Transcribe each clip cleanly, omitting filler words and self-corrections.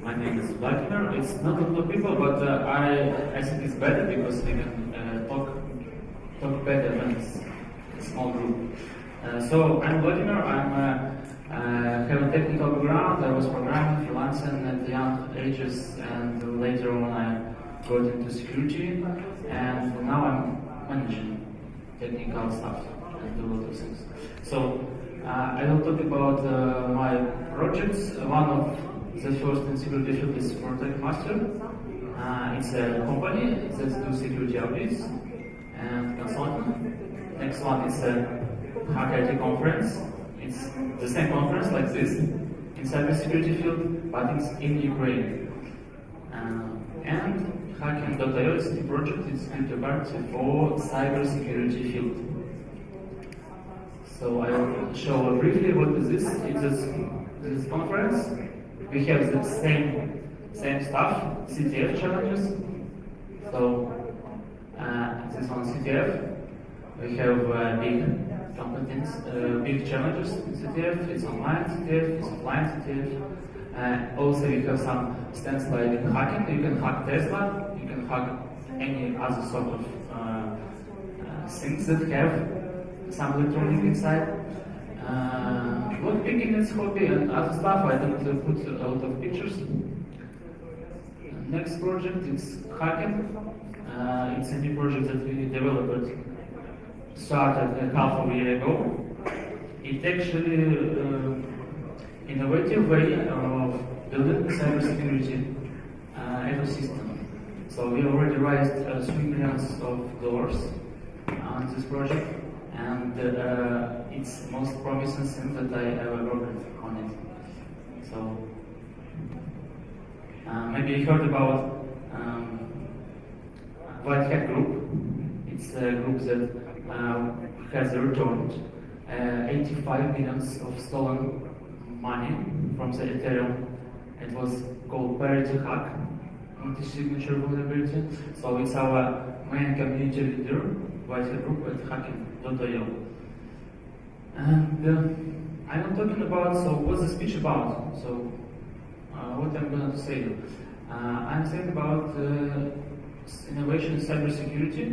my name is Vladimir. It's not a lot of people, but I think it's better because we can talk better than a small group. So I'm Vladimir. Have a technical background. I was programming, freelancing at young ages, and later on I got into security, and now I'm managing technical stuff and do a lot of things. So I will talk about my projects. One of the first in security field is Protect Master. It's a company that do security audits and consulting. Next one is a Hack IT conference. It's the same conference like this in cybersecurity field, but it's in Ukraine. And Hacking.io is a project. It's cryptocurrency for cybersecurity field. So I will show briefly what is this. It's this conference. We have the same stuff, CTF challenges. So this one CTF. We have big competence, big challenges in CTF. It's online CTF, it's offline CTF. Also we have some stands like hacking. You can hack Tesla. You can hack any other sort of things that have some electronic inside. Lockpicking is hobby and other stuff. I don't put a lot of pictures. Next project is hacking. It's a new project that we developed, started a half of a year ago. It actually innovative way of building cybersecurity ecosystem. So we already raised $3 million on this project, and it's the most promising thing that I ever worked on it. So maybe you heard about White Hat Group. It's a group that has returned 85 million of stolen money from the Ethereum. It was called parity hack, multi-signature vulnerability. So it's our main community leader, White Hat Group at hacking.io. And I'm talking about, so what's the speech about? So what I'm going to say. I'm saying about innovation in cybersecurity,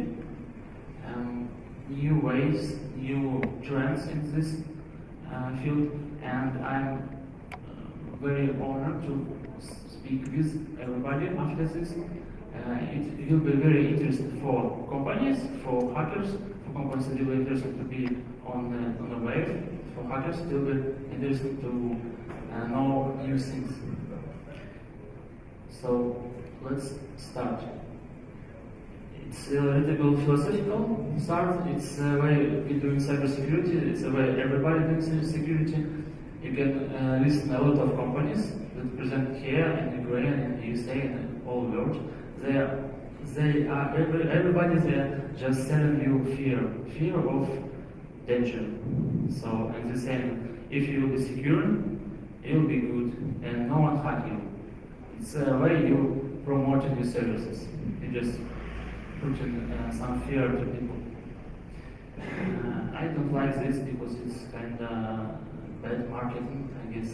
new ways, new trends in this field, and I'm very honored to speak with everybody after this. It will be very interesting for companies, for hackers. For companies, it will be interesting to be on the wave. For hackers, it will be interesting to know new things. So let's start. It's a little bit philosophical start. It's a way we're doing cybersecurity. It's a way everybody doing cybersecurity. You can listen a lot of companies that present here in Ukraine, in the USA, and all the world. They are everybody there just telling you fear of danger. So and they're saying if you will be secure, you'll be good, and no one hack you. It's a way you promoting your services. You just putting some fear to people. I don't like this because it's kind of bad marketing, I guess.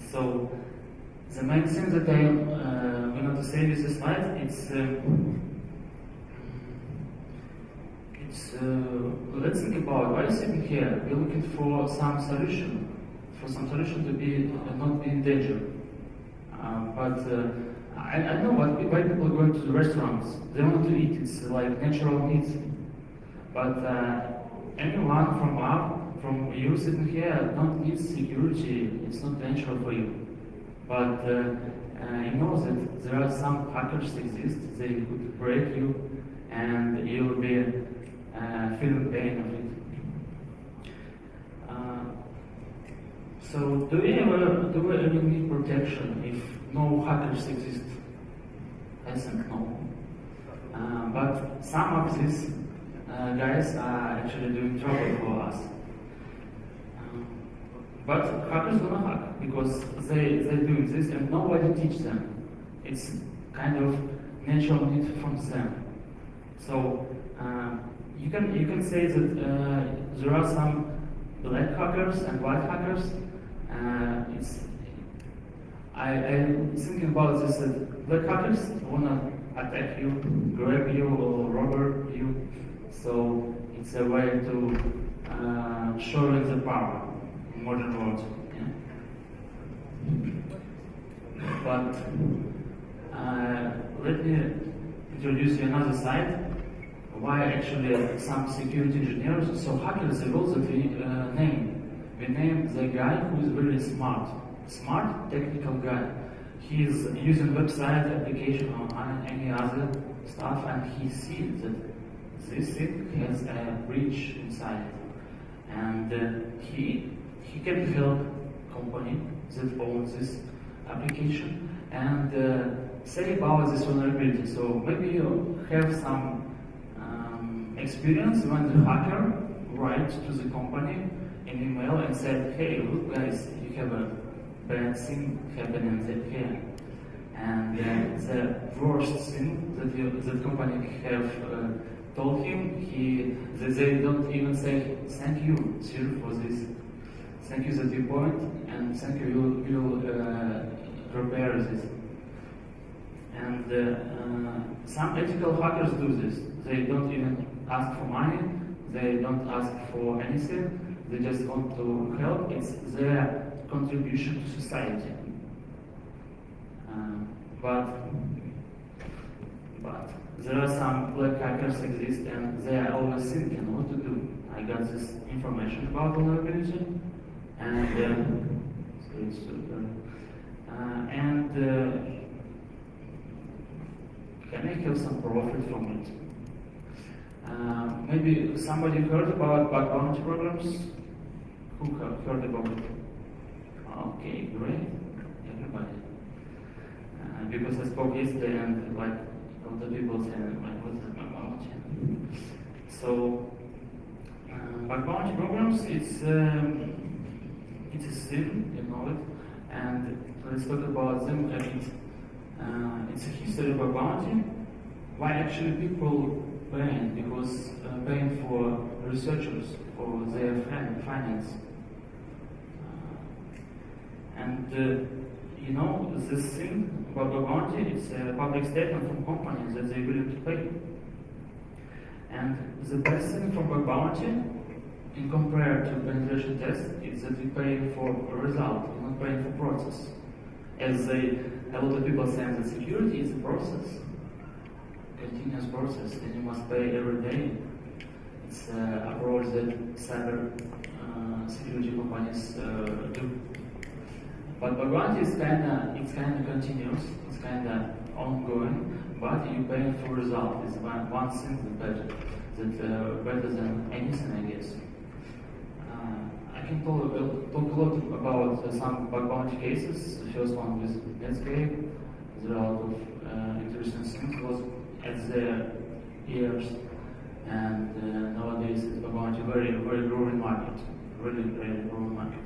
So the main thing that I want to say with this slide, let's think about why sitting here. We're looking for some solution, to be not be in danger. But I know why people are going to the restaurants. They want to eat. It's like natural needs. But anyone from you sitting here don't need security. It's not natural for you. But you know that there are some hackers exist. They could break you, and you will be feeling pain of it. So do we ever need protection if no hackers exist? I think no. But some of these guys are actually doing trouble for us. But hackers gonna hack because they're doing this and nobody teach them. It's kind of natural need from them. So you can say that there are some black hackers and white hackers. I'm thinking about this, that black hackers wanna attack you, grab you, or robber you. So it's a way to show you the power in modern world. Yeah? But let me introduce you another side. Why actually some security engineers, so hackers, the roles that we name. We name the guy who is really smart, technical guy. He is using website, application, or any other stuff, and he sees that this thing has a breach inside it. And he can help company that owns this application and say about this vulnerability. So maybe you have some experience when the hacker writes to the company an email and said, hey, look guys, you have a bad thing happening here. And the worst thing that company have told him, they don't even say, thank you, sir, for this. Thank you that you point, and thank you, you'll repair this. And some ethical hackers do this. They don't even ask for money, they don't ask for anything, they just want to help. It's their contribution to society. But there are some black hackers exist and they are always thinking what to do. I got this information about vulnerability and can I have some profit from it? Maybe somebody heard about bug bounty programs? Who heard about it? Okay, great. Everybody. Because I spoke yesterday and like all the people said, what is bug bounty? So, bug bounty programs, it's a thing, you know it, and let's talk about them a bit. It's a history of bug bounty. Why actually people paying? Because paying for researchers, for their finance. You know, this thing about bug bounty, it's a public statement from companies that they're willing to pay. And the best thing for bug bounty, in compared to penetration test, is that we pay for a result, we're not paying for process. As a lot of people say that security is a process, continuous process, and you must pay every day. It's an approach that cyber security companies do. But bug bounty is kind of continuous, it's kind of ongoing, but you pay for result. It's one thing better than anything, I guess. I can talk a lot about some bug bounty cases. The first one with DefCamp. There are a lot of interesting things. It was at the years, and nowadays it's bug bounty very growing market, really growing market.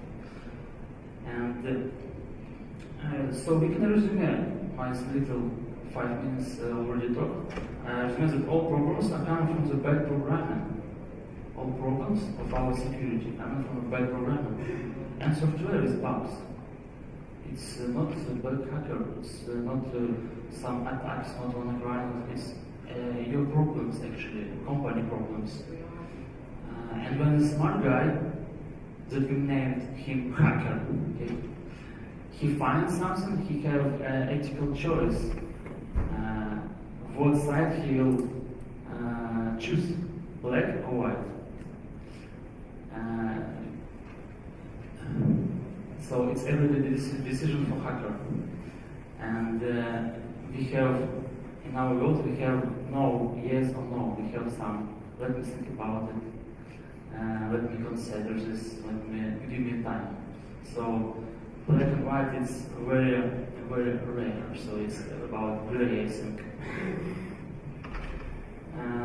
And so we can resume my little 5 minutes already talk. Resume that all problems are coming from the bad programming. All problems of our security coming from bad programming. And software is bugs. It's not a bad hacker, it's not some attacks, not on a crime, it's your problems actually, company problems. And when the smart guy, that we named him hacker, okay, he finds something, he have ethical choice. What side he will choose, black or white. So it's every decision for hacker. And we have, in our world, we have no, yes or no. We have some, let me think about it. Let me consider this, give me time. So black and white is very rare, so it's about gray, I think.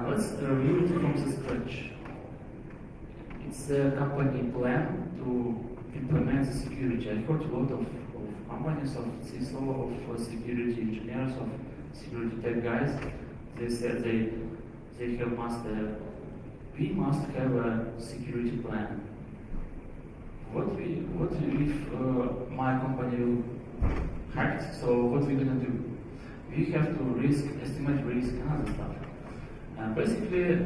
Let's review it from the scratch. It's a company plan to implement the security. I heard a lot of companies, of CISO, of security engineers, of security tech guys. They said they we must have a security plan. What if my company will hacked. So what we're gonna do? We have to estimate risk and other stuff. Basically,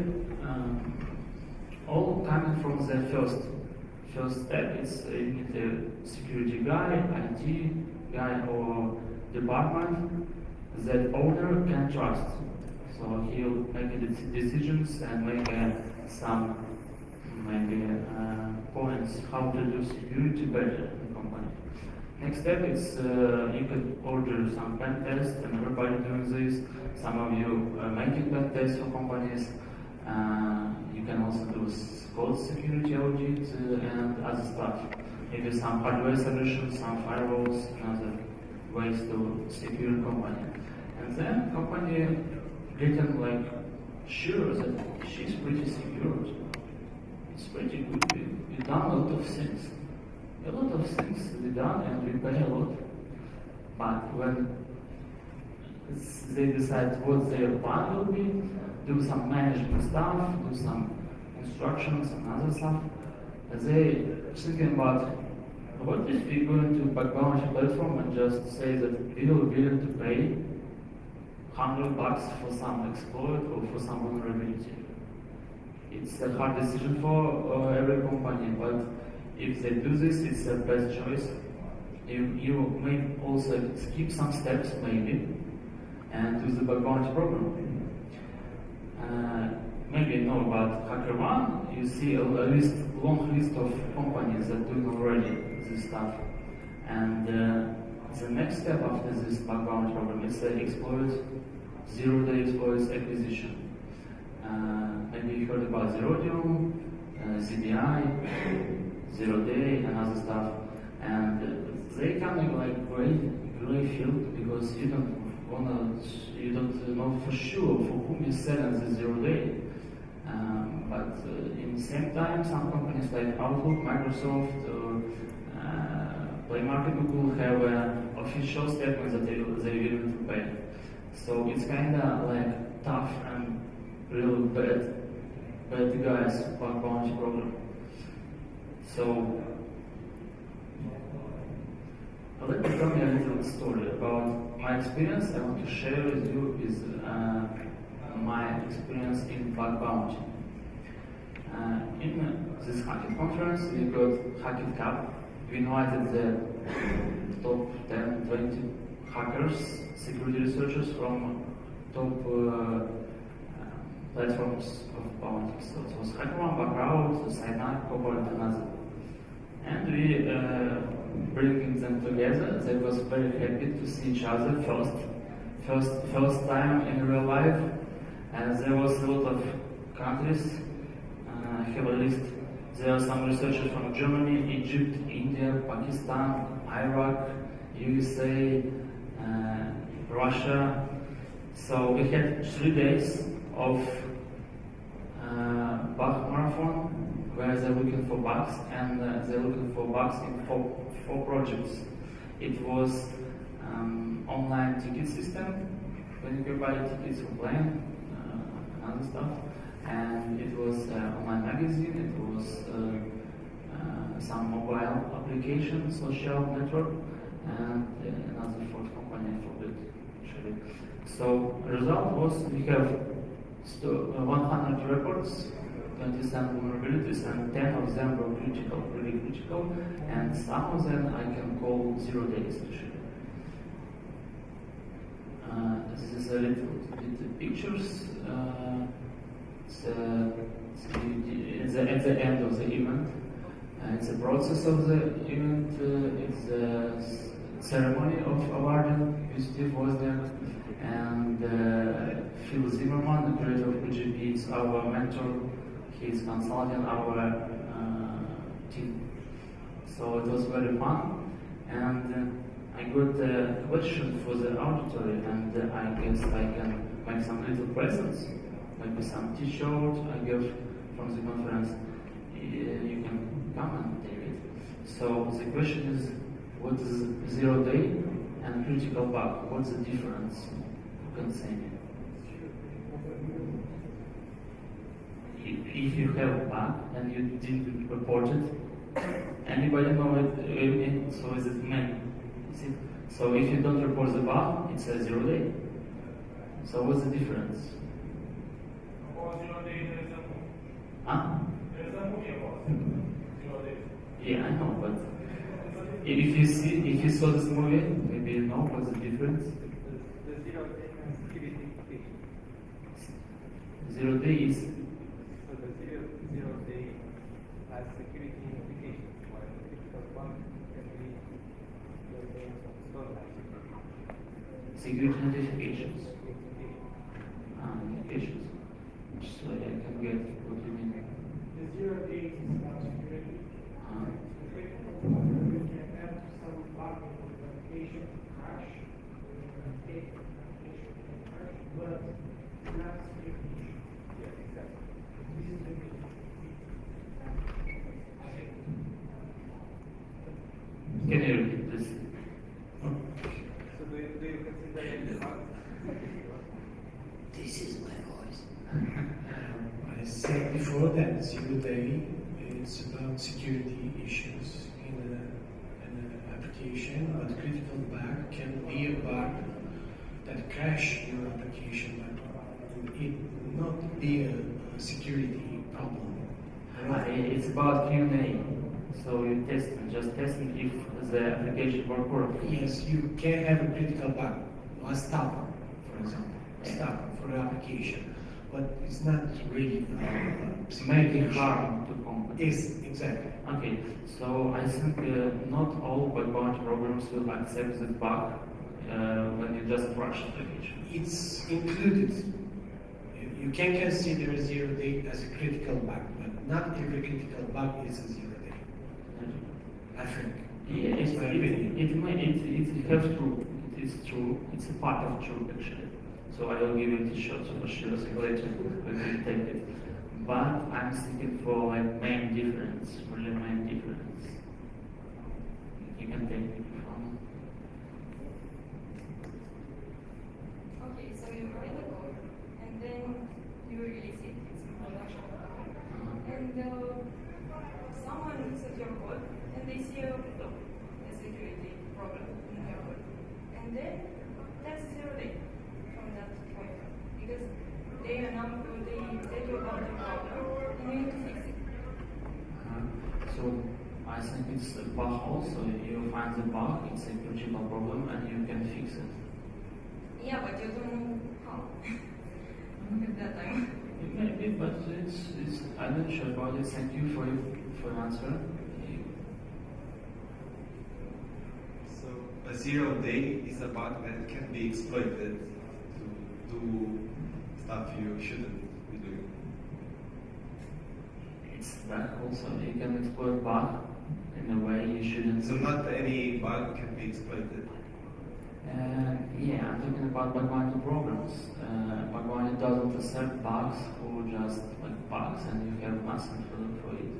all coming from the first step is you need a security guy, IT guy, or department that owner can trust. So he'll make decisions and make some maybe points how to do security better in the company. Next step is you could order some pen tests, and everybody doing this. Some of you are making pen tests for companies. You can also do code security audit and other stuff. Maybe some hardware solutions, some firewalls, and other ways to secure company. And then company getting like sure that she's pretty secure. It's pretty good. We've done a lot of things. A lot of things we done and we pay a lot. But when they decide what their plan will be, do some management stuff, do some instructions and other stuff, they thinking about what if we go into background platform and just say that we will be willing to pay $100 for some exploit or for some vulnerability. It's a hard decision for every company, but if they do this, it's the best choice. You may also skip some steps, maybe, and do the background program. Maybe you know about HackerOne. You see a long list of companies that do already this stuff. And the next step after this background program is zero-day exploits acquisition. Maybe you heard about Zerodium, CDI, Zero Day, and other stuff. And they kind of like gray field because you don't know for sure for whom you're selling the Zero Day. But in the same time, some companies like Outlook, Microsoft, or Play Market, Google have official statements that they're willing to pay. So it's kind of like tough and real bad guys bug bounty program. So let me tell you a little story about my experience. I want to share with you is my experience in bug bounty. In this hacking conference, we got Hacking Cup. We invited the top 10, 20 hackers, security researchers from top platforms of bounty. So it was HackerOne, Background, Sign-Up, Copilot, and others. And we bringing them together. They was very happy to see each other first time in real life. And there was a lot of countries. I have a list. There are some researchers from Germany, Egypt, India, Pakistan, Iraq, USA, Russia. So we had 3 days of bug marathon where they're looking for bugs, and they're looking for bugs in four projects. It was online ticket system, when you can buy tickets for plane and other stuff. And it was online magazine, it was some mobile application, social network, and another fourth company, I forgot actually. So the result was we have 100 reports, 27 vulnerabilities, and 10 of them were critical, really critical, and some of them I can call 0 days actually. This is a little bit pictures. It's at the end of the event. It's a process of the event. It's a ceremony of awarding. Steve was there, and Phil Zimmerman, the creator of PGP, is our mentor. He's consulting our team. So it was very fun, and I got a question for the auditory, and I guess I can make some little presents. Maybe some t-shirt I give from the conference. You can come and take it. So the question is, what is 0 day and critical bug? What's the difference? You can say. If you have a bug and you didn't report it, anybody know it? So is it See? So if you don't report the bug, it's a 0 day. So what's the difference? Huh? Yeah, I know, but if you saw this movie, maybe you know what's the difference. The 0 day has security implications. 0 day is. So the zero day has security implications, while the critical bug can be Security notifications. Notifications. So I can get what you mean. The 0 days is about security. You can add some bug in the application crash, but not security. Yes, exactly. This is the main. Can you repeat this? So do you consider it a bug? This is my voice. I said before that 0 day is about security issues in an application, but critical bug can be a bug that crash your application, but it not be a security problem. It's about Q&A. So you just testing if the application work correctly. Yes, you can have a critical bug, a stopper, for example, a stopper for the application, but it's not really Making harm to company. Yes, exactly. Okay, so I think not all bug bounty programs will accept this bug when you just crash the application. It's included. You can consider 0 day as a critical bug, but not every critical bug is a 0 day. I think. Yeah, It's my opinion. it has true. It is true. It's a part of true actually. So I will give you t-shirts for sure later when we take it. But I'm thinking for like main difference, really main difference. You can take it from. Okay, so you write the code and then you release it. It's in production. And someone looks at your code and they see a security problem in your code. And then that's 0 day from that point because they tell you about the problem and you need to fix it. So I think it's a bug also. You find the bug, it's a critical problem, and you can fix it. Yeah, but you don't know how at that time. It may be, but it's I'm not sure about it. Thank you for your answer. So a 0 day is a bug that can be exploited to do stuff you shouldn't be doing. It's bug also. You can exploit bug in a way you shouldn't. So not any bug can be exploited. Yeah, I'm talking about bug bounty programs. Bug bounty doesn't accept bugs or just like bugs, and you have nothing for it.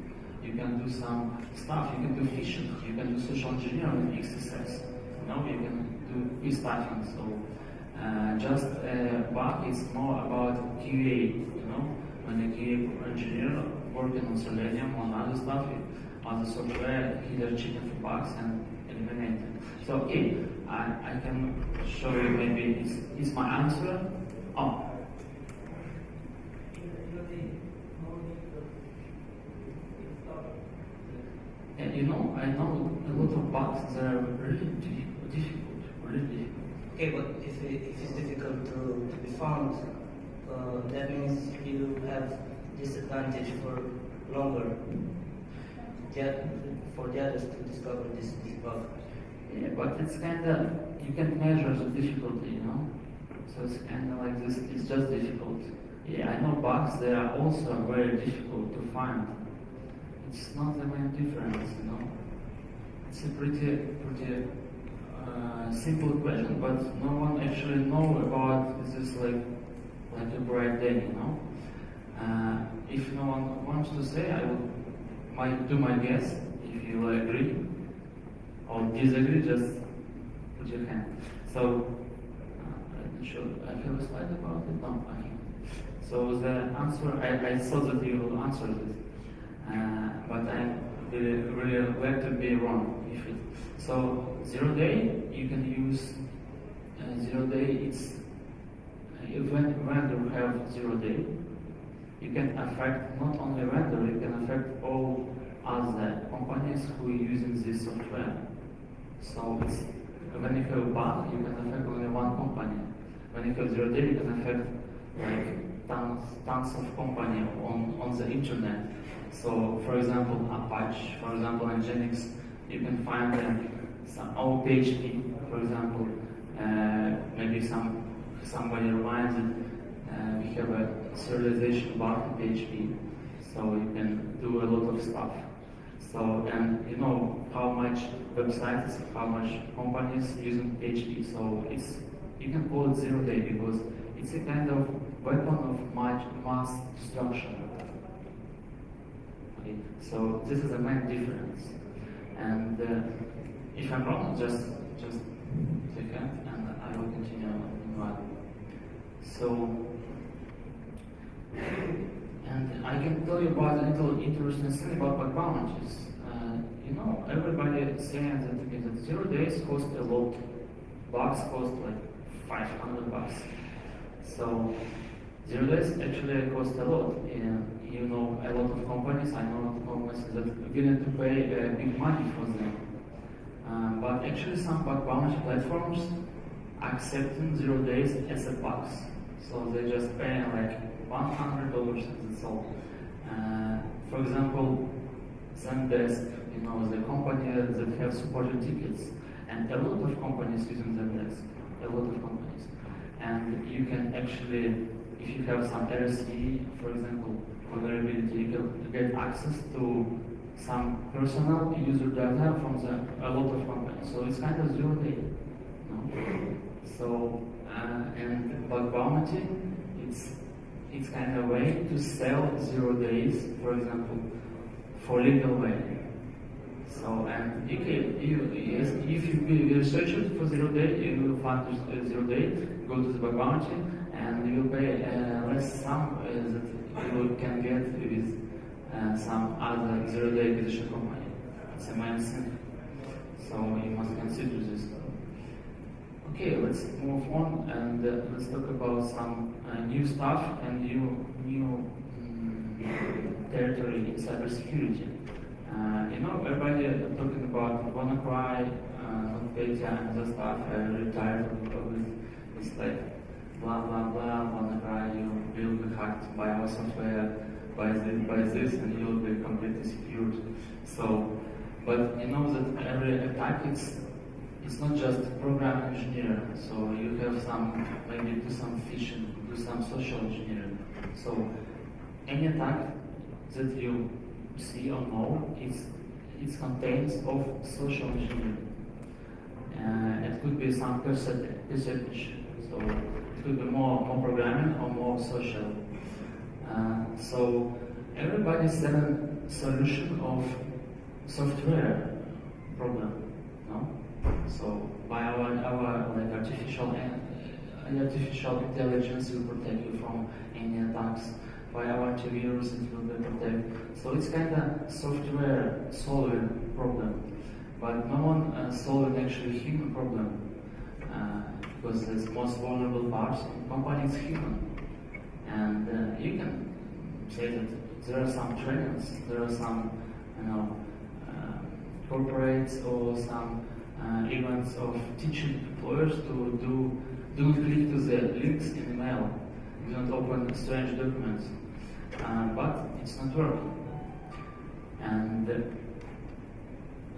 You can do some stuff. You can do phishing. You can do social engineering exercise. You know, you can do e-stuffing. So just bug is more about QA. You know, when a QA engineer working on Selenium on other stuff, other software, either checking for bugs and eliminating. So okay, I can show you maybe is my answer. Oh. And you know, I know a lot of bugs that are really difficult, really difficult. Okay, but if it's difficult to be found, that means you have disadvantage for longer for the others to discover this bug. Yeah, but it's kind of, you can measure the difficulty, you know? So it's kind of like this, it's just difficult. Yeah, I know bugs, they are also very difficult to find. It's not the main difference, you know? It's a pretty simple question, but no one actually know about this like a bright day, you know? If no one wants to say, I will do my guess. If you agree or disagree, just put your hand. So, I'm not sure. I have a slide about it. No, I can't. So the answer, I thought that you will answer this, but I'm really glad to be wrong. So 0 day, you can use 0 day. It's when vendor have 0 day, you can affect not only vendor, you can affect all other companies who are using this software. So it's, when you have a bug, you can affect only one company. When you have 0 day, you can affect like tons of company on the internet. So for example, Apache, for example, Nginx, you can find some old PHP, for example, maybe somebody reminds that we have a serialization bug in PHP, so you can do a lot of stuff. So, and you know how much websites, how much companies using PHP, so you can call it 0 day because it's a kind of weapon of mass destruction. Okay. So this is the main difference. And if I'm wrong, just second, and I will continue in one. So, and I can tell you about a little interesting thing about bug bounties. You know, everybody is saying that, okay, that 0 days cost a lot. Bugs cost like $500. So 0 days actually cost a lot. And you know, a lot of companies, I know a lot of companies that are willing to pay big money for them. But actually some bug bounty platforms accepting 0 days as a bugs. So they just pay like $100 and that's all. For example, Zendesk, you know, the company that have supported tickets, and a lot of companies using Zendesk, a lot of companies. And you can actually, if you have some RSE, for example, vulnerability, you can get access to some personal user data from a lot of companies. So it's kind of 0 day. No? So, and bug bounty, it's kind of a way to sell 0 days, for example, for legal way. So, and if you be researcher for 0 day, you will find 0 day, go to the bug bounty, and you will pay less sum that you can get with some other 0 day acquisition company. It's a main thing. So you must consider this. Okay, let's move on and let's talk about some new stuff and new territory in cybersecurity. You know, everybody talking about WannaCry, NotPetya, and the stuff. I'm retired of it. It's like blah blah blah. WannaCry, you will be hacked by our software, by this, and you will be completely secured. So, but you know that every attack it's not just program engineer. So you have some, maybe do some phishing, do some social engineering. So any attack that you see or know, it contains of social engineering. It could be some percentage. So it could be more programming or more social. So everybody's selling solution of software problem. No? So by our like artificial intelligence will protect you from any attacks. By our antivirus it will be protect. So it's kind of software solving problem, but no one solving actually human problem because the most vulnerable parts in company is human. And you can say that there are some trainings, there are some corporates or some events of teaching employers to do not click to the links in email, do not open strange documents, but it's not working. And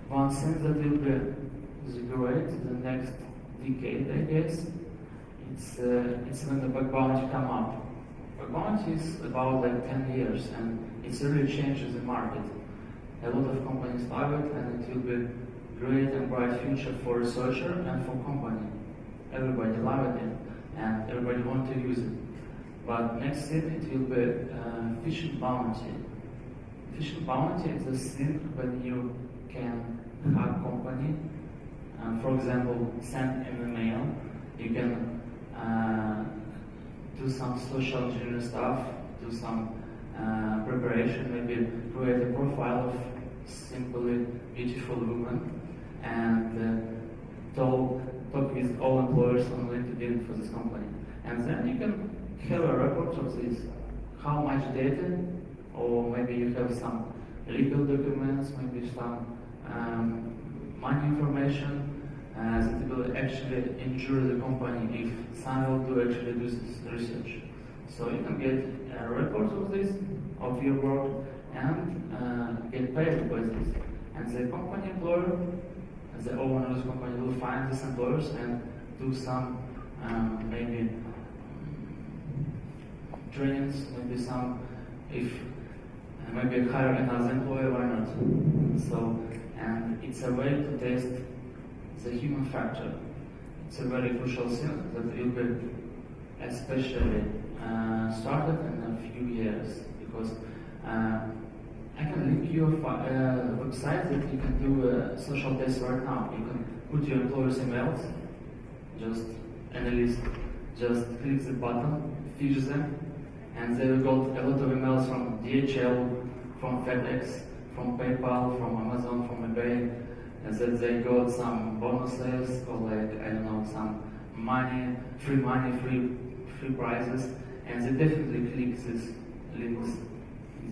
one thing that will be great in the next decade, I guess, it's when the bug bounty come up. Bug bounty is about like 10 years, and it's really changes the market. A lot of companies love it, and it will be great and bright future for researcher and for company. Everybody love it, and everybody want to use it. But next step, it will be phishing bounty. Phishing bounty is a thing when you can hack company. For example, send an email. You can do some social engineering stuff, do some preparation, maybe create a profile of simply beautiful woman, and company. And then you can have a report of this, how much data, or maybe you have some legal documents, maybe some money information that will actually injure the company if someone will actually do this research. So you can get a report of this, of your work, and get paid by this. And the company employer, the owner of the company will find these employers and do some maybe trainings, maybe some, if maybe hire another employee, why not? So, and it's a way to test the human factor. It's a very crucial thing that will be especially started in a few years, because I can link you a website that you can do a social test right now. You can put your employers' emails, just analyst, just click the button, fish them, and they will get a lot of emails from DHL, from FedEx, from PayPal, from Amazon, from eBay, and that they got some bonuses or like, I don't know, some money, free prizes, and they definitely click these links,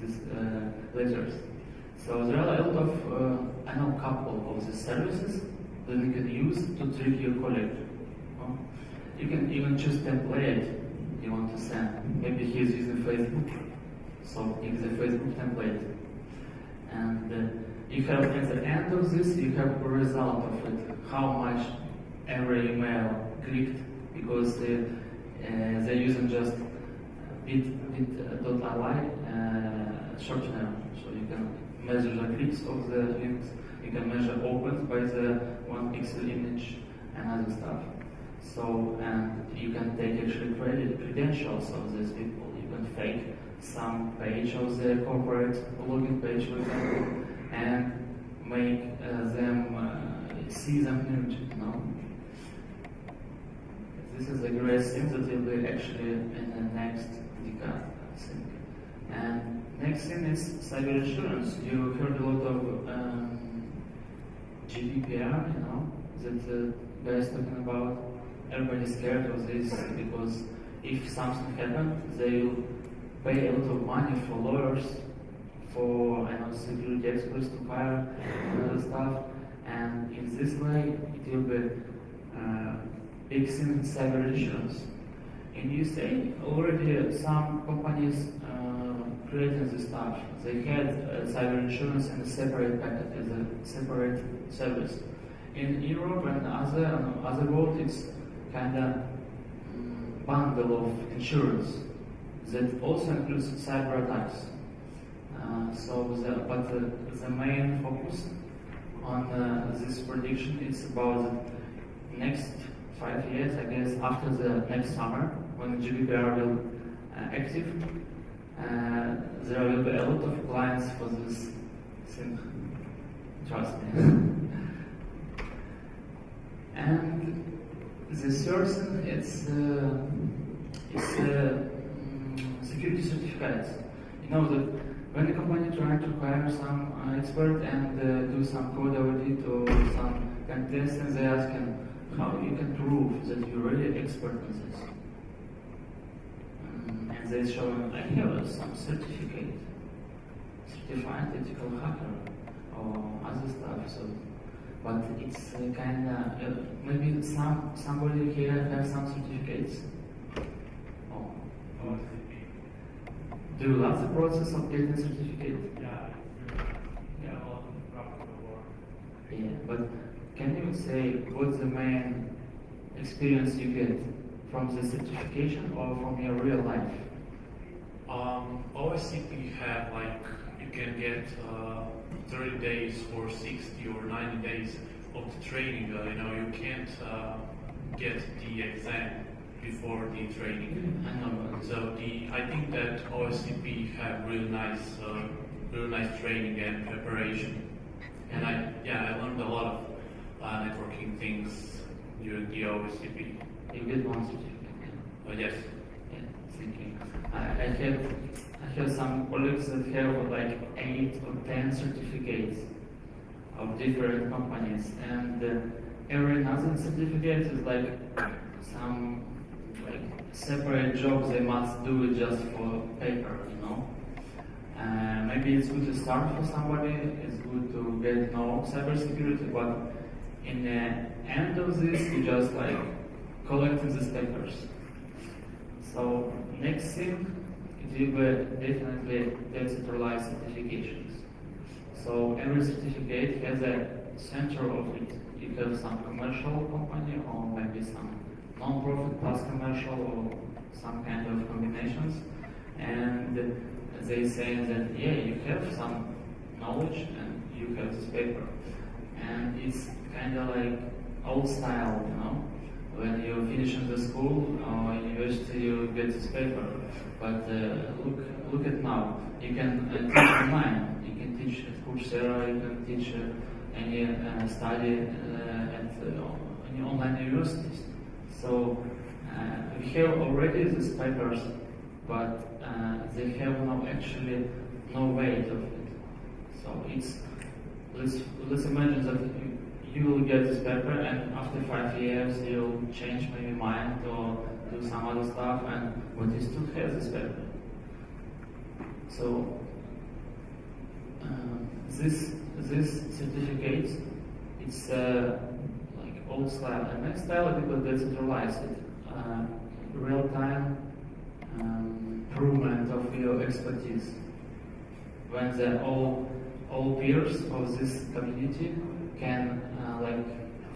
these letters. So there are a lot of, I know, couple of these services that you can use to trick your colleague. You can even choose template you want to send. Maybe he is using Facebook, so use the Facebook template. And you have at the end of this, you have a result of it, how much every email clicked, because they're using just bit.ly shortener. So you can measure the clicks of the links, you can measure opens by the 1 pixel image and other stuff. So, and you can take actually credentials of these people. You can fake some page of the corporate login page, for example, and make them see them nude, you know. This is a great thing that will be actually in the next decade, I think. And next thing is cyber insurance. You heard a lot of GDPR, you know, that guys talking about. Everybody's scared of this because if something happened, they will pay a lot of money for lawyers, for security experts to hire stuff, and in this way it will be big thing in cyber insurance. In USA, already some companies created this stuff. They had cyber insurance in a separate packet, as a separate service. In Europe and other world, it's kind of bundle of insurance that also includes cyber attacks. But the main focus on this prediction is about the next 5 years, I guess, after the next summer, when GDPR will active. There will be a lot of clients for this thing, trust me. And the third thing, it's security certificates. You know that when a company trying to hire some expert and do some code audit or some contest, and they ask him how you can prove that you're really expert in this. And they show him, I have some certificate, certified ethical hacker or other stuff. So, but it's kind of maybe somebody here has some certificates. Oh. Do you love the process of getting a certificate? Yeah, a lot of practical work. Yeah, but can you say what's the main experience you get from the certification or from your real life? OSCP have you can get 30 days or 60 or 90 days of the training. You can't get the exam before the training. I know. So I think that OSCP have really nice training and preparation. And I learned a lot of networking things during the OSCP. You get one certificate. Yes. Yeah, thank you. I have some colleagues that have like 8 or 10 certificates of different companies, and every another certificate is like some like separate jobs they must do it just for paper, maybe it's good to start for somebody, it's good to get to know cybersecurity, but in the end of this, you just like collecting these papers. So next thing, it will be definitely decentralized certifications. So every certificate has a center of it. You have some commercial company or maybe some non-profit plus commercial or some kind of combinations, and they say that yeah, you have some knowledge and you have this paper, and it's kind of like old style, when you finish in the school or university, you get this paper. But look at now, you can teach online, you can teach at Coursera, you can teach any study at any online universities. So we have already these papers, but they have actually no weight of it. So let's imagine that you will get this paper, and after 5 years you'll change maybe mind or do some other stuff, but you still have this paper. So this certificate, it's like old style, and next style people decentralize it, real time improvement of your expertise. When all peers of this community can,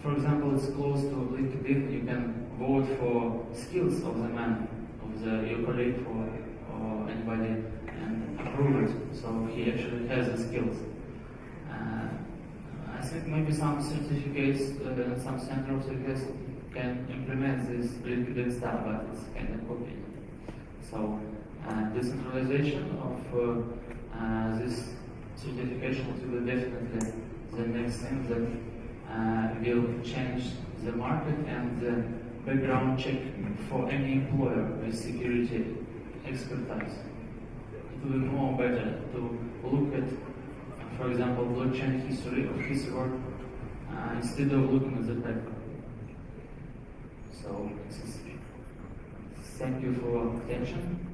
for example, it's close to LinkedIn, you can vote for skills of the man, of your colleague or anybody, and approve it. So he actually has the skills. I think maybe some certificates, some center of certificates can implement this LinkedIn stuff, but it's kind of copied. So decentralization of this certification will be definitely the next thing that will change the market and the background check for any employer with security expertise. It will be more better to look at, for example, blockchain history of his work instead of looking at the paper. So thank you for attention.